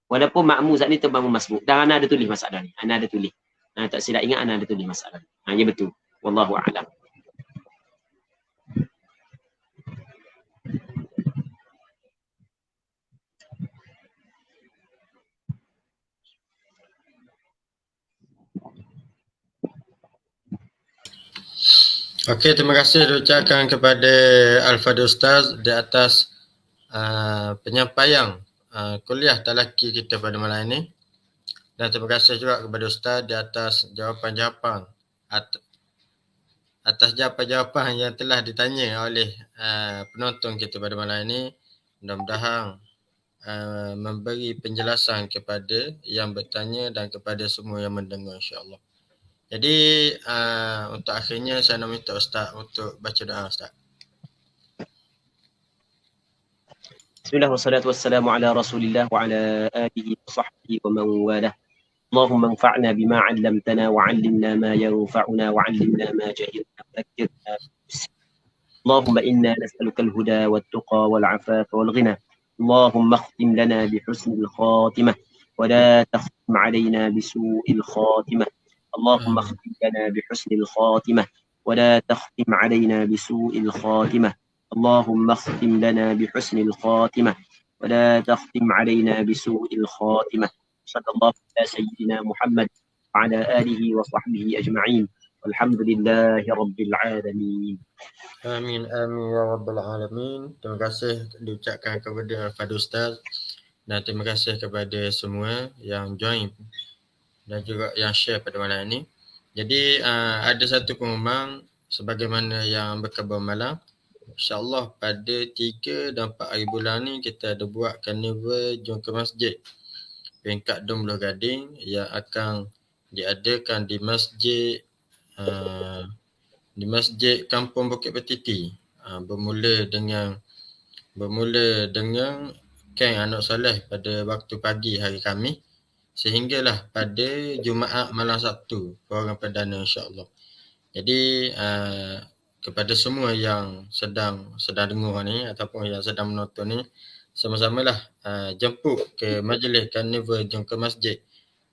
Walaupun makmum saat ni tu makmum masbuk. Dan ana ada tulis masalah ni. Ana ada tulis. Tak silap ingat ana ada tulis masalah ni. Ya betul. Wallahu a'lam. Okey, terima kasih diucapkan kepada Al-Fadhil Ustaz di atas penyampaian kuliah talaki kita pada malam ini. Dan terima kasih juga kepada Ustaz di atas jawapan-jawapan atas jawapan-jawapan yang telah ditanya oleh penonton kita pada malam ini. Mudah-mudahan memberi penjelasan kepada yang bertanya dan kepada semua yang mendengar, insya-Allah. Jadi untuk akhirnya saya nak minta Ustaz untuk baca doa, Ustaz. Bismillah wassalatu wassalamu ala Rasulillah wa ala alihi wa sahbihi wa man walah. Allahumma anfa'na bima 'allamtana wa 'allimna ma yanfa'una wa 'allimna ma jahilna wa dhakkirna. Allahumma inna nas'aluka al-huda wat-tuqa wal-'afafa wal-ghina. Allahumma khtim lana bi husnil khatimah wa la takhtim 'alaina bi su'il khatimah. اللهم اختم لنا بحسن الخاتمة ولا تختم علينا بسوء الخاتمة. اللهم اختم لنا بحسن الخاتمة ولا تختم علينا بسوء الخاتمة. صلى الله على سيدنا محمد وعلى آله وصحبه أجمعين والحمد لله رب العالمين. Amin, amin ya rabbal alamin. Terima kasih diucapkan kepada Al-Fadhil Ustaz dan terima kasih kepada semua yang join dan juga yang share pada malam ini. Jadi ada satu pengumuman sebagaimana yang berkhabar malam. InsyaAllah pada 3 dan 4 hari bulan ni kita ada buat karnival Jom ke Masjid peringkat Domloh Gading yang akan diadakan di masjid Kampung Bukit Betiti. Bermula dengan Keng Anak Soleh pada waktu pagi hari Khamis sehinggalah pada Jumaat malam Sabtu program perdana, insya-Allah. Jadi kepada semua yang sedang dengar ni ataupun yang sedang menonton ni, sama-samalah jemput ke majlis karnival Jom ke Masjid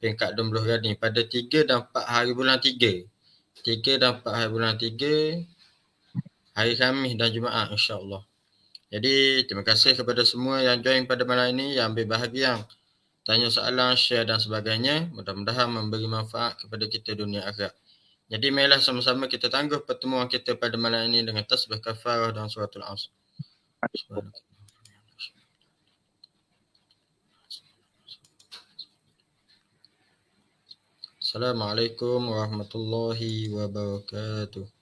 peringkat Domloh Gading pada 3 dan 4 hari bulan 3. 3 dan 4 hari bulan 3 hari Khamis dan Jumaat, insya-Allah. Jadi terima kasih kepada semua yang join pada malam ini, yang ambil bahagian, tanya soalan, share dan sebagainya. Mudah-mudahan memberi manfaat kepada kita dunia akhirat. Jadi marilah sama-sama kita tangguh pertemuan kita pada malam ini dengan tasbih kafarah dan suratul Asr. Assalamualaikum warahmatullahi wabarakatuh.